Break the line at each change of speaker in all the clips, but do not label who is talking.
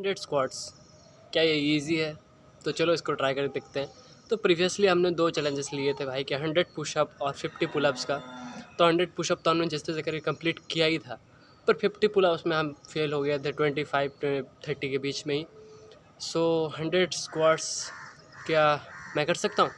100 squats, क्या ये easy है? तो चलो इसको ट्राई करके देखते हैं। तो प्रीवियसली हमने 2 चैलेंजेस लिए थे भाई कि 100 पुशअप और 50 पुलअप्स का। तो 100 पुशअप तो हमने जिस तरीके करके कंप्लीट किया ही था, पर 50 पुलअप्स में हम फेल हो गए थे 25 30 के बीच में ही। सो 100 स्क्वाट्स क्या मैं कर सकता हूँ?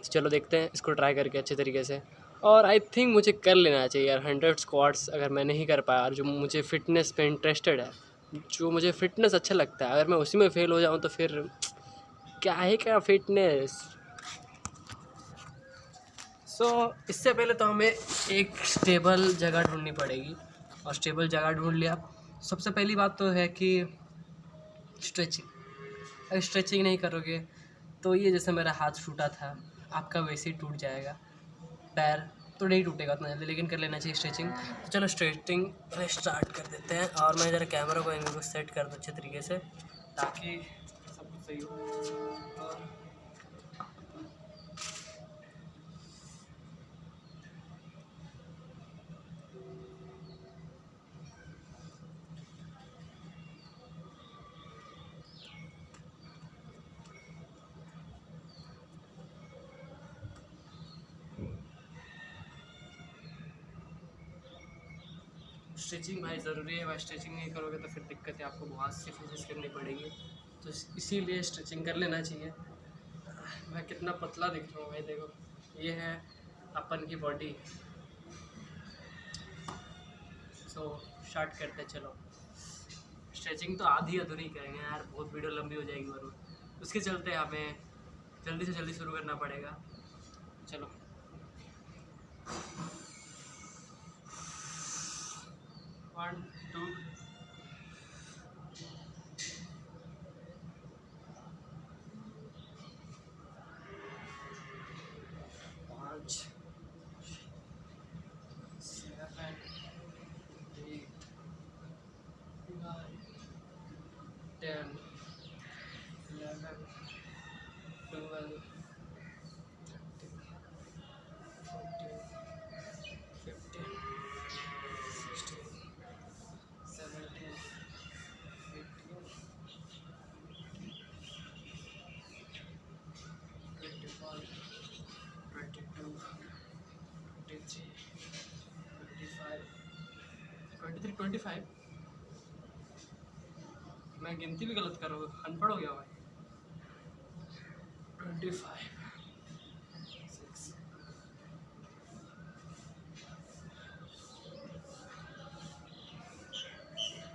चलो देखते हैं इसको ट्राई करके अच्छे तरीके से। और आई थिंक मुझे कर लेना चाहिए यार 100 स्क्वाट्स। अगर मैं नहीं कर पाया और जो मुझे फ़िटनेस पे इंटरेस्टेड है, जो मुझे फ़िटनेस अच्छा लगता है, अगर मैं उसी में फ़ेल हो जाऊँ तो फिर क्या है क्या फ़िटनेस। इससे पहले तो हमें एक स्टेबल जगह ढूंढनी पड़ेगी, और स्टेबल जगह ढूंढ लिया। सबसे पहली बात तो है कि स्ट्रेचिंग। अगर स्ट्रेचिंग नहीं करोगे तो ये जैसे मेरा हाथ टूटा था, आपका वैसे ही टूट जाएगा। पैर तो नहीं टूटेगा उतना जल्दी, लेकिन कर लेना चाहिए स्ट्रेचिंग। तो चलो स्ट्रेचिंग स्टार्ट कर देते हैं। और मैं ज़रा कैमरा को एंगल को सेट कर दूँ अच्छे तरीके से, ताकि सब कुछ सही हो। और स्ट्रेचिंग भाई ज़रूरी है भाई, स्ट्रेचिंग नहीं करोगे तो फिर दिक्कतें आपको बहुत सी फेसेस करनी पड़ेगी। तो इसीलिए स्ट्रेचिंग कर लेना चाहिए। मैं कितना पतला दिख रहा हूँ भाई, देखो ये है अपन की बॉडी। सो स्टार्ट करते चलो। स्ट्रेचिंग तो आधी अधूरी करेंगे यार, बहुत वीडियो लंबी हो जाएगी वरना। उसके चलते हमें जल्दी से जल्दी शुरू करना पड़ेगा। चलो 1 2 5 7 8 9 10 11 12 13 14 15 16 17 18 21 22 23 25 25। मैं गिनती भी गलत कर रहा हूँ, अनपढ़ हो गया भाई। 25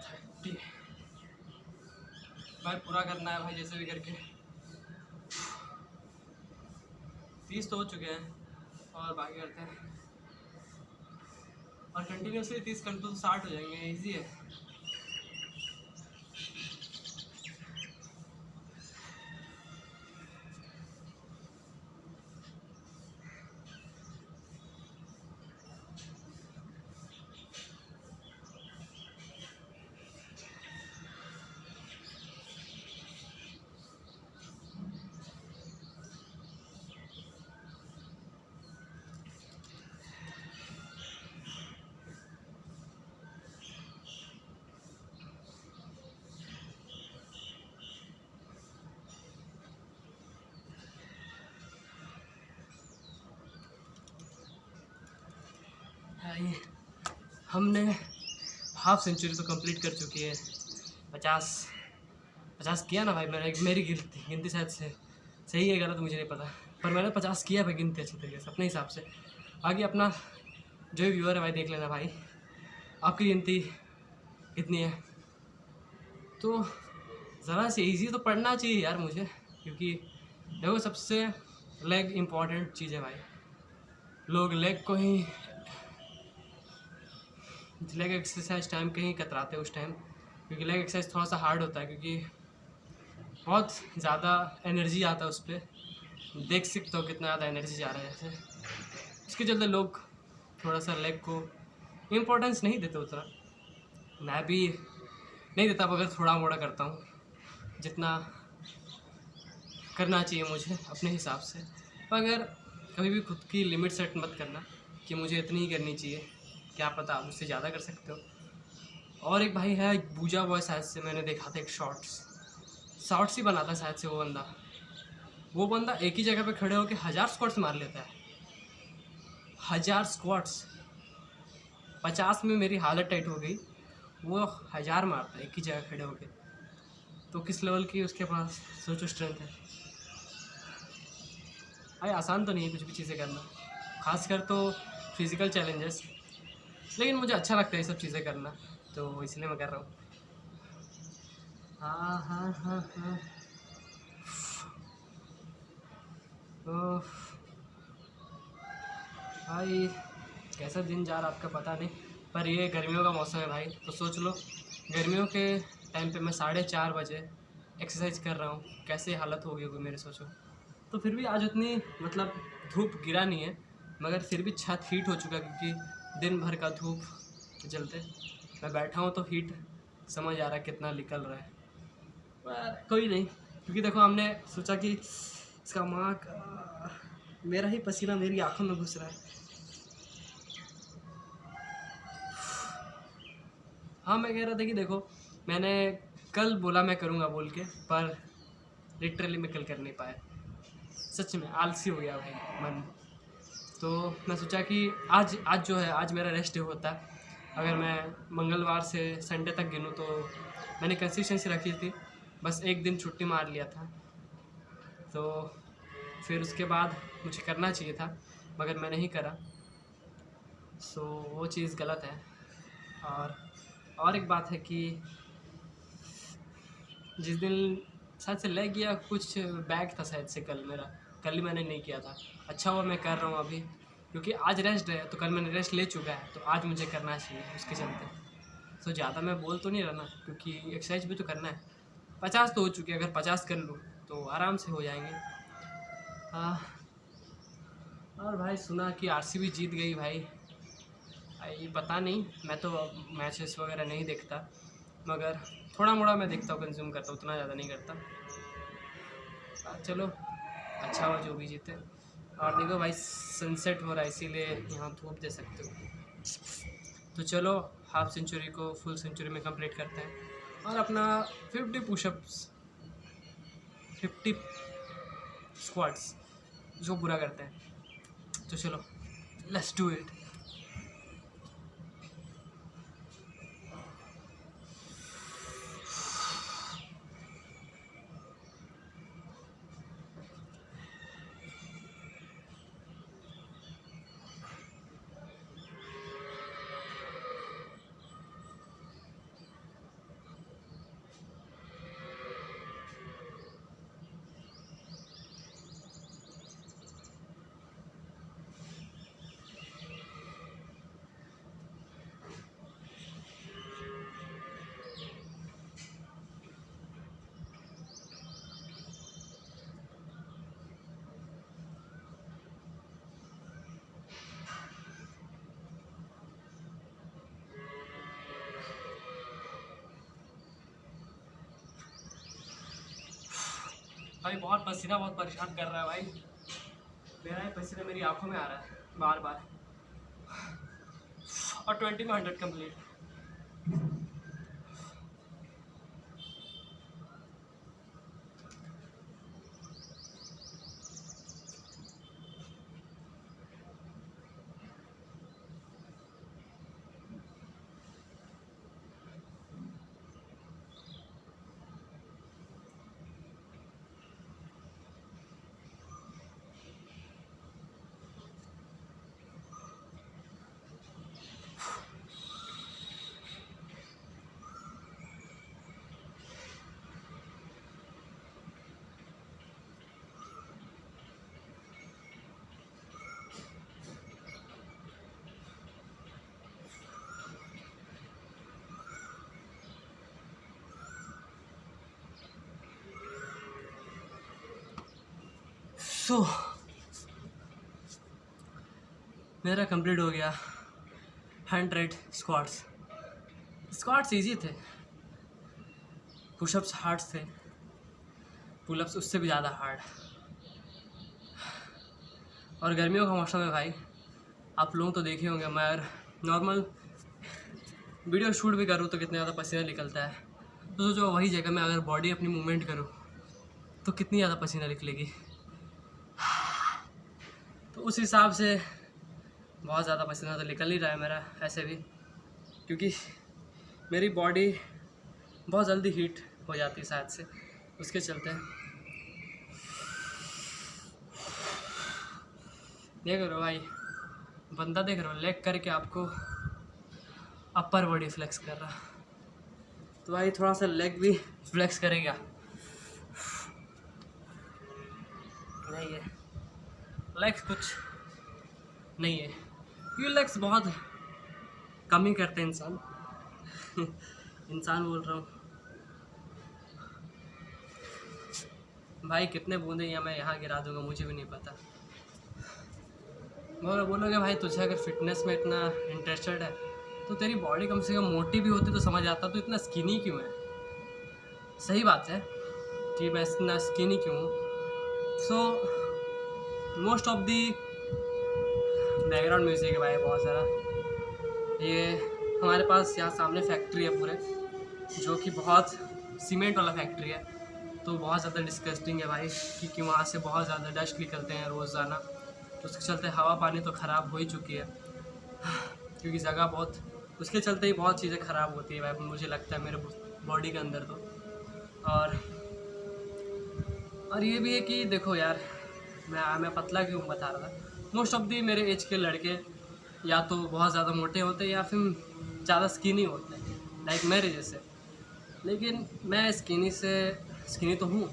6 30। भाई पूरा करना है भाई जैसे भी करके। 30 तो हो चुके हैं, और बाकी करते हैं। और कंटिन्यूसली 30 कर तो 60 हो जाएंगे, इजी है। भाई हमने हाफ सेंचुरी तो कंप्लीट कर चुकी है। 50 किया ना भाई, मेरी गिनती शायद से सही है गलत मुझे नहीं पता, पर मैंने 50 किया भाई गिनती अच्छी तरीके से अपने हिसाब से। आगे अपना जो भी व्यूअर है भाई देख लेना भाई आपकी गिनती कितनी है। तो ज़रा से इजी तो पढ़ना चाहिए यार मुझे, क्योंकि देखो सबसे लेग इम्पॉर्टेंट चीज़ है भाई। लोग लेग एक्सरसाइज टाइम कहीं कतराते हैं उस टाइम, क्योंकि लेग एक्सरसाइज थोड़ा सा हार्ड होता है, क्योंकि बहुत ज़्यादा एनर्जी आता है उस पर। देख सकते हो कितना ज़्यादा एनर्जी जा रहा है जैसे। इसके चलते लोग थोड़ा सा लेग को इम्पोर्टेंस नहीं देते उतना। मैं भी नहीं देता, मगर थोड़ा मोड़ा करता हूँ जितना करना चाहिए मुझे अपने हिसाब से। मगर कभी भी खुद की लिमिट सेट मत करना कि मुझे इतनी ही करनी चाहिए, क्या पता आप उससे ज़्यादा कर सकते हो। और एक भाई है बूजा बॉय, शायद से मैंने देखा था एक शॉर्ट्स ही बनाता शायद से वो बंदा एक ही जगह पे खड़े होकर 1000 स्क्वाट्स मार लेता है। 1000 स्क्वाट्स, 50 में मेरी हालत टाइट हो गई, वो 1000 मारता है एक ही जगह खड़े होकर। तो किस लेवल की उसके पास सोचो स्ट्रेंथ है भाई। आसान तो नहीं है कुछ भी चीज़ें करना, खासकर तो फिज़िकल चैलेंजेस, लेकिन मुझे अच्छा लगता है ये सब चीज़ें करना, तो इसलिए मैं कर रहा हूँ। हाँ हाँ हाँ हाँ। ओह भाई, कैसा दिन जा रहा आपका पता नहीं, पर ये गर्मियों का मौसम है भाई, तो सोच लो गर्मियों के टाइम पे मैं 4:30 बजे एक्सरसाइज कर रहा हूँ, कैसे हालत होगी होगी मेरे, सोचो। तो फिर भी आज उतनी मतलब धूप गिरा नहीं है, मगर फिर भी छत हीट हो चुका है, क्योंकि दिन भर का धूप के चलते मैं बैठा हूँ, तो हीट समझ आ रहा है कितना निकल रहा है। पर कोई नहीं, क्योंकि देखो हमने सोचा कि इसका माँ का मेरा ही पसीना मेरी आंखों में घुस रहा है। हाँ, मैं कह रहा था कि देखो मैंने कल बोला मैं करूँगा बोल के, पर लिटरली मैं कल कर नहीं पाया, सच में आलसी हो गया भाई मन। तो मैं सोचा कि आज जो है, आज मेरा रेस्ट डे होता है। अगर मैं मंगलवार से संडे तक गिनूँ तो मैंने कंसिस्टेंसी रखी थी, बस एक दिन छुट्टी मार लिया था, तो फिर उसके बाद मुझे करना चाहिए था, मगर मैं नहीं करा, सो वो चीज़ गलत है। और एक बात है कि जिस दिन शायद से लग गया कुछ बैग था शायद से कल ही मैंने नहीं किया था। अच्छा हुआ मैं कर रहा हूँ अभी, क्योंकि आज रेस्ट है, तो कल मैंने रेस्ट ले चुका है, तो आज मुझे करना चाहिए उसके चलते। सो ज़्यादा मैं बोल तो नहीं रहा ना, क्योंकि एक्सरसाइज भी तो करना है। 50 तो हो चुके, अगर 50 कर लूँ तो आराम से हो जाएंगे। और भाई सुना कि आरसीबी जीत गई भाई। ये पता नहीं, मैं तो मैचेस वगैरह नहीं देखता, मगर थोड़ा मोड़ा मैं देखता हूँ, कंज्यूम करता हूँ, उतना ज़्यादा नहीं करता। चलो अच्छा हुआ जो भी जीते। और देखो भाई सनसेट हो रहा है, इसीलिए यहाँ धूप दे सकते हो। तो चलो हाफ सेंचुरी को फुल सेंचुरी में कंप्लीट करते हैं, और अपना 50 पुशअप्स 50 स्क्वाट्स उसको पूरा करते हैं। तो चलो लेट्स डू इट। भाई बहुत पसीना, बहुत परेशान कर रहा है भाई, मेरा ही पसीना मेरी आंखों में आ रहा है बार बार। और 20 में 100 कंप्लीट। सो मेरा कंप्लीट हो गया 100 स्क्वाट्स ईजी थे, पुशअप्स हार्ड थे, पुलअप्स उससे भी ज़्यादा हार्ड। और गर्मियों का मौसम है भाई, आप लोग तो देखे होंगे, मैं नॉर्मल वीडियो शूट भी करूँ तो कितना ज़्यादा पसीना निकलता है, तो सोचो वही जगह मैं अगर बॉडी अपनी मूवमेंट करूँ तो कितनी ज़्यादा पसीना निकलेगी। तो उस हिसाब से बहुत ज़्यादा पसीना तो निकल ही रहा है मेरा ऐसे भी, क्योंकि मेरी बॉडी बहुत जल्दी हीट हो जाती है शायद से, उसके चलते। देख रहे हो भाई, बंदा देख रहे हो लेग करके आपको अपर बॉडी फ्लेक्स कर रहा, तो भाई थोड़ा सा लेग भी फ्लेक्स करेगा। नहीं है लेग्स कुछ नहीं है, ये लेग्स बहुत कम ही करते हैं इंसान इंसान बोल रहा हूँ भाई, कितने बूंदे या मैं यहाँ गिरा दूंगा मुझे भी नहीं पता। मगर बोलोगे भाई तुझे अगर फिटनेस में इतना इंटरेस्टेड है तो तेरी बॉडी कम से कम मोटी भी होती तो समझ आता, तो इतना स्किनी क्यों है। सही बात है कि मैं इतना स्किनी क्यों हूँ। So most of the background music है भाई बहुत सारा। ये हमारे पास यहाँ सामने फैक्ट्री है पूरे, जो कि बहुत सीमेंट वाला फैक्ट्री है, तो बहुत ज़्यादा डिस्गस्टिंग है भाई, क्योंकि वहाँ से बहुत ज़्यादा डस्ट निकलते हैं रोज़ाना, तो उसके चलते हवा पानी तो ख़राब हो ही चुकी है, क्योंकि जगह बहुत, उसके चलते ही बहुत चीज़ें ख़राब होती है भाई, मुझे लगता है मेरे बॉडी के अंदर तो। और ये भी है कि देखो यार, मैं पतला क्यों बता रहा था, मोस्ट ऑफ दी मेरे एज के लड़के या तो बहुत ज़्यादा मोटे होते हैं या फिर ज़्यादा स्किनी होते हैं, लाइक मेरे जैसे। लेकिन मैं स्किनी तो हूँ,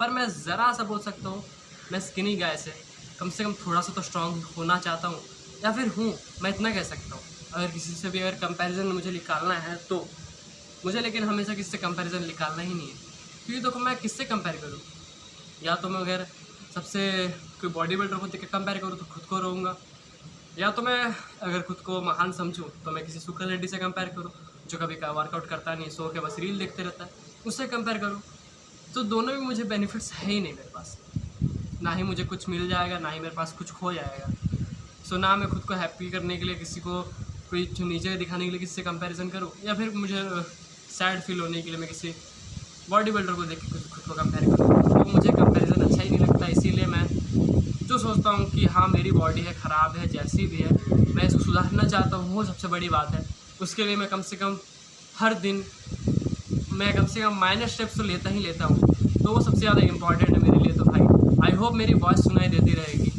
पर मैं ज़रा सा बोल सकता हूँ मैं स्किनी गाय से कम थोड़ा सा तो स्ट्रॉन्ग होना चाहता हूँ, या फिर हूँ, मैं इतना कह सकता हूँ। अगर किसी से भी अगर कंपैरिजन मुझे निकालना है तो मुझे, लेकिन हमेशा किसी से कंपैरिजन निकालना ही नहीं है, क्योंकि देखो मैं किससे कंपेयर करूँ। या तो मैं अगर सबसे कोई बॉडी बिल्डर को देख के कंपेयर करूँ तो खुद को रहूँगा, या तो मैं अगर खुद को महान समझूँ तो मैं किसी सुपर लेडी से कंपेयर करूँ जो कभी का वर्कआउट करता नहीं, सो के बस रील देखते रहता है, उससे कंपेयर करूँ। तो दोनों भी मुझे बेनिफिट्स है ही नहीं मेरे पास, ना ही मुझे कुछ मिल जाएगा ना ही मेरे पास कुछ खो जाएगा। सो ना मैं खुद को हैप्पी करने के लिए किसी को कोई नीचे दिखाने के लिए किसी से कंपैरिजन करूँ, या फिर मुझे सैड फील होने के लिए मैं किसी बॉडी बिल्डर को देख के खुद को कंपेयर करूँ, तो मुझे कंपैरिजन अच्छा ही नहीं लगता। इसीलिए मैं जो सोचता हूँ कि हाँ मेरी बॉडी है, ख़राब है, जैसी भी है, मैं इसको सुधारना चाहता हूँ, वो सबसे बड़ी बात है। उसके लिए मैं कम से कम हर दिन मैं कम से कम माइनर स्टेप्स तो लेता ही लेता हूँ, तो वो सबसे ज़्यादा इम्पॉर्टेंट है मेरे लिए। तो भाई आई होप मेरी वॉइस सुनाई देती रहेगी।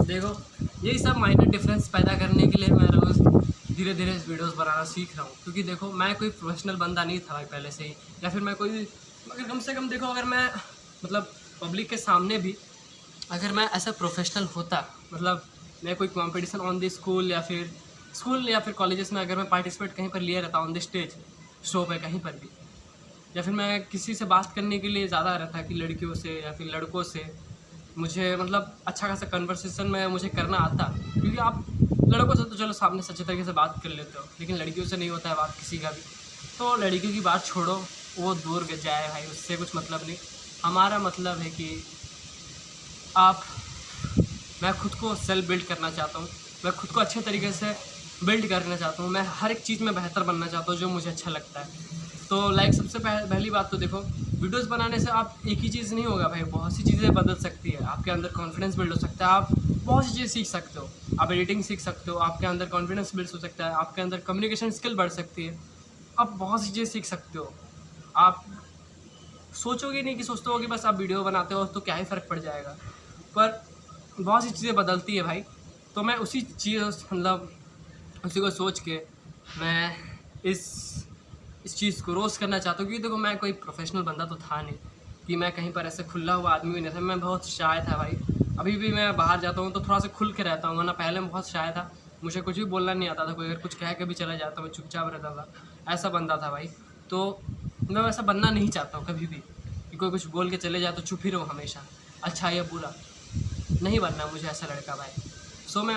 देखो यही सब माइनर डिफरेंस पैदा करने के लिए मैं रोज़ धीरे धीरे वीडियोस बनाना सीख रहा हूँ, क्योंकि देखो मैं कोई प्रोफेशनल बंदा नहीं था भाई पहले से ही, या फिर मैं कोई, अगर कम से कम देखो अगर मैं मतलब पब्लिक के सामने भी अगर मैं ऐसा प्रोफेशनल होता, मतलब मैं कोई कंपटीशन ऑन द स्कूल या फिर कॉलेजेस में अगर मैं पार्टिसिपेट कहीं पर लिया रहता ऑन द स्टेज शो पे कहीं पर भी, या फिर मैं किसी से बात करने के लिए ज़्यादा रहता कि लड़कियों से या फिर लड़कों से, मुझे मतलब अच्छा खासा कन्वर्सेशन में मुझे करना आता, क्योंकि आप लड़कों से तो चलो सामने सच्चे तरीके से बात कर लेते हो, लेकिन लड़कियों से नहीं होता है बात किसी का भी। तो लड़कियों की बात छोड़ो, वो दूर जाए भाई, उससे कुछ मतलब नहीं। हमारा मतलब है कि मैं खुद को सेल्फ बिल्ड करना चाहता हूँ, मैं खुद को अच्छे तरीके से बिल्ड करना चाहता हूँ, मैं हर एक चीज़ में बेहतर बनना चाहता हूँ जो मुझे अच्छा लगता है। तो लाइक सबसे पहली बात तो देखो, वीडियोस बनाने से आप एक ही चीज़ नहीं होगा भाई, बहुत सी चीज़ें बदल सकती है, आपके अंदर कॉन्फिडेंस बिल्ड हो सकता है, आप बहुत सी चीज़ें सीख सकते हो, आप एडिटिंग सीख सकते हो, आपके अंदर कॉन्फिडेंस बिल्ड हो सकता है, आपके अंदर कम्युनिकेशन स्किल बढ़ सकती है, आप बहुत सी चीज़ें सीख सकते हो। आप सोचोगे नहीं कि सोचते हो कि बस आप वीडियो बनाते हो तो क्या ही फ़र्क पड़ जाएगा, पर बहुत सी चीज़ें बदलती है भाई। तो मैं उसी चीज़ मतलब उसी को सोच के मैं इस चीज़ को रोस्ट करना चाहता हूँ, क्योंकि देखो मैं कोई प्रोफेशनल बंदा तो था नहीं कि मैं कहीं पर ऐसे खुला हुआ आदमी भी नहीं था, मैं बहुत शाय था भाई। अभी भी मैं बाहर जाता हूँ तो थोड़ा सा खुल के रहता हूँ, वरना पहले मैं बहुत शाय था, मुझे कुछ भी बोलना नहीं आता था, कोई अगर कुछ कह के भी चला जाता मैं चुपचाप रहता था, ऐसा बंदा था भाई। तो मैं वैसा बनना नहीं चाहता हूँ कभी भी कि कोई कुछ बोल के चले जाए तो चुप ही रहो हमेशा, अच्छा या बुरा नहीं बनना मुझे ऐसा लड़का भाई। सो मैं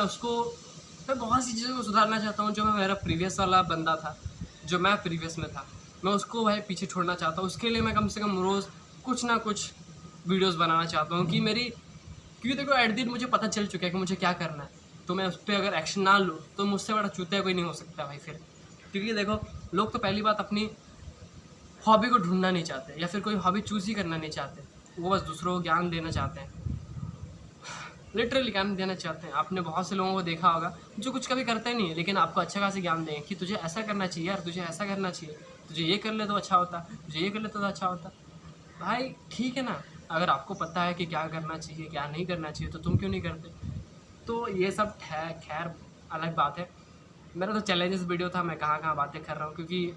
बहुत सी चीज़ों को सुधारना चाहता हूँ, जो मैं मेरा प्रीवियस वाला बंदा था, जो मैं प्रीवियस में था, मैं उसको भाई पीछे छोड़ना चाहता हूँ। उसके लिए मैं कम से कम रोज़ कुछ ना कुछ वीडियोस बनाना चाहता हूँ कि क्योंकि देखो एट दिन मुझे पता चल चुका है कि मुझे क्या करना है, तो मैं उस पर अगर एक्शन ना लूँ तो मुझसे बड़ा चूतिया कोई नहीं हो सकता भाई फिर। क्योंकि देखो, लोग तो पहली बात अपनी हॉबी को ढूंढना नहीं चाहते, या फिर कोई हॉबी चूज़ ही करना नहीं चाहते, वो बस दूसरों को ज्ञान देना चाहते हैं, लिटरली ज्ञान देना चाहते हैं। आपने बहुत से लोगों को देखा होगा जो कुछ कभी करते नहीं है, लेकिन आपको अच्छा खासा ज्ञान दें कि तुझे ऐसा करना चाहिए यार, तुझे ऐसा करना चाहिए, तुझे ये कर ले तो अच्छा होता, तुझे ये कर ले तो अच्छा होता। भाई ठीक है ना, अगर आपको पता है कि क्या करना चाहिए क्या नहीं करना चाहिए तो तुम क्यों नहीं करते। तो ये सब खैर अलग बात है। मेरा तो चैलेंजेस वीडियो था, मैं कहाँ बातें कर रहा हूँ, क्योंकि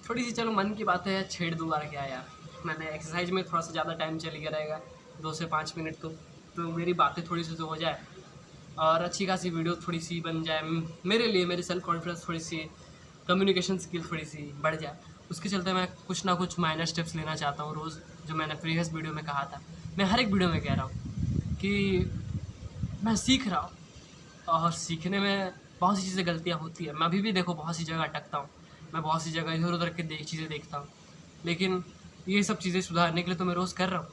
थोड़ी सी चलो मन की बातें है, छेड़ दूँ और क्या यार। मैंने एक्सरसाइज में थोड़ा सा ज़्यादा टाइम चली गया रहेगा, 2 से 5 मिनट, तो मेरी बातें थोड़ी सी तो हो जाए और अच्छी खासी वीडियो थोड़ी सी बन जाए मेरे लिए, मेरी सेल्फ कॉन्फिडेंस थोड़ी सी, कम्युनिकेशन स्किल थोड़ी सी बढ़ जाए। उसके चलते मैं कुछ ना कुछ माइनर स्टेप्स लेना चाहता हूँ रोज़, जो मैंने प्रीवियस वीडियो में कहा था, मैं हर एक वीडियो में कह रहा हूँ कि मैं सीख रहा हूँ, और सीखने में बहुत सी चीज़ें गलतियाँ होती है। मैं अभी भी देखो बहुत सी जगह अटकता हूँ, मैं बहुत सी जगह इधर उधर के चीज़ें देखता हूँ, लेकिन ये सब चीज़ें सुधारने के लिए तो मैं रोज़ कर रहा हूँ,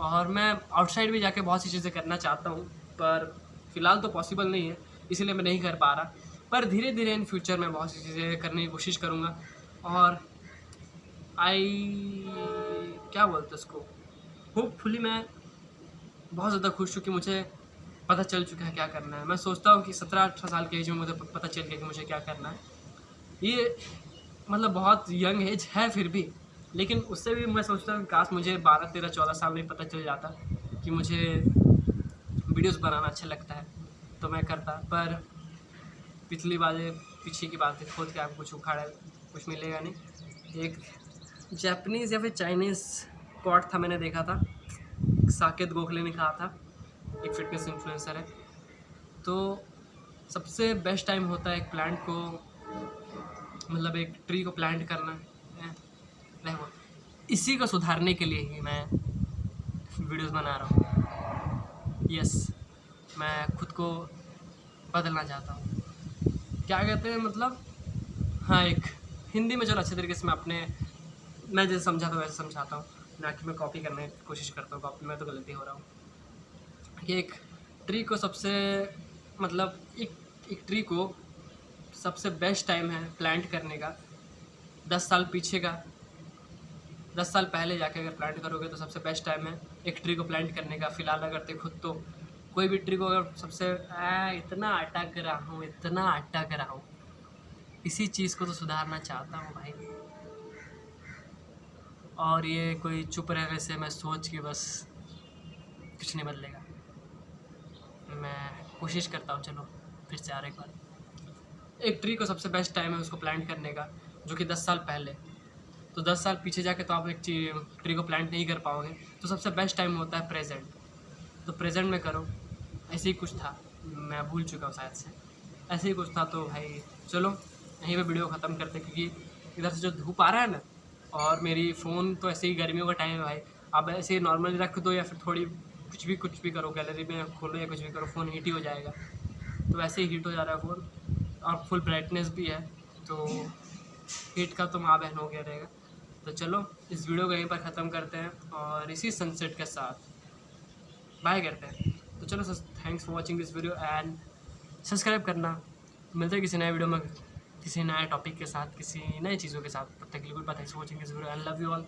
और मैं आउटसाइड भी जाके बहुत सी चीज़ें करना चाहता हूँ, पर फ़िलहाल तो पॉसिबल नहीं है, इसलिए मैं नहीं कर पा रहा। पर धीरे धीरे इन फ्यूचर में बहुत सी चीज़ें करने की कोशिश करूँगा, और क्या बोलते उसको, होपफुली मैं बहुत ज़्यादा खुश हूँ कि मुझे पता चल चुका है क्या करना है। मैं सोचता हूँ कि 17-18 साल के एज में मुझे पता चल गया कि मुझे क्या करना है। ये मतलब बहुत यंग एज है फिर भी, लेकिन उससे भी मैं सोचता हूँ कि काश मुझे 12-13-14 साल में पता चल जाता कि मुझे वीडियोस बनाना अच्छा लगता है, तो मैं करता। पर पिछली बातें पीछे की बातें खोद के आपको कुछ उखाड़ा कुछ मिलेगा नहीं। एक जापानीज़ या फिर चाइनीज़ कोट था, मैंने देखा था, साकेत गोखले ने कहा था, एक फिटनेस इन्फ्लुएंसर है। तो सबसे बेस्ट टाइम होता है एक प्लांट को, मतलब एक ट्री को प्लांट करना है। देखो, इसी को सुधारने के लिए ही मैं वीडियोस बना रहा हूँ। यस, मैं खुद को बदलना चाहता हूँ। क्या कहते हैं मतलब, हाँ, एक हिंदी में चलो अच्छे तरीके से मैं जैसे समझाता हूँ वैसे समझाता हूँ, ना कि मैं कॉपी करने की कोशिश करता हूँ। कॉपी में तो गलती हो रहा हूँ। कि एक ट्री को एक ट्री को सबसे बेस्ट टाइम है प्लांट करने का 10 साल पीछे का, 10 साल पहले जाके अगर प्लांट करोगे तो सबसे बेस्ट टाइम है एक ट्री को प्लांट करने का। फ़िलहाल अगर देखो तो कोई भी ट्री को अगर इतना अटक रहा हूँ, इसी चीज़ को तो सुधारना चाहता हूँ भाई। और ये कोई चुप रहने से मैं सोच के बस कुछ नहीं बदलेगा। मैं कोशिश करता हूँ, चलो फिर से आ रहा एक बार। एक ट्री को सबसे बेस्ट टाइम है उसको प्लांट करने का, जो कि 10 साल पहले। तो 10 साल पीछे जाके तो आप एक ट्री को प्लांट नहीं कर पाओगे, तो सबसे बेस्ट टाइम होता है प्रेजेंट। तो प्रेजेंट में करो। ऐसे ही कुछ था, मैं भूल चुका हूँ शायद से, ऐसे ही कुछ था। तो भाई चलो यहीं पे वीडियो ख़त्म करते, क्योंकि इधर से जो धूप आ रहा है ना, और मेरी फ़ोन तो ऐसे ही गर्मियों का टाइम है भाई, आप ऐसे ही नॉर्मली रख दो या फिर थोड़ी कुछ भी करो, गैलरी में खोलो या कुछ भी करो, फ़ोन हीट ही हो जाएगा। तो वैसे ही हीट हो जा रहा है फ़ोन, और फुल ब्राइटनेस भी है, तो हीट का तो माँ बहन हो गया रहेगा। तो चलो इस वीडियो को यहीं पर ख़त्म करते हैं, और इसी सनसेट के साथ बाय करते हैं। तो चलो thanks for watching this video and subscribe करना। मिलते हैं किसी नए वीडियो में, किसी नए टॉपिक के साथ, किसी नई चीज़ों के साथ। तब तक के लिए good bye, thanks for watching this video and love you all.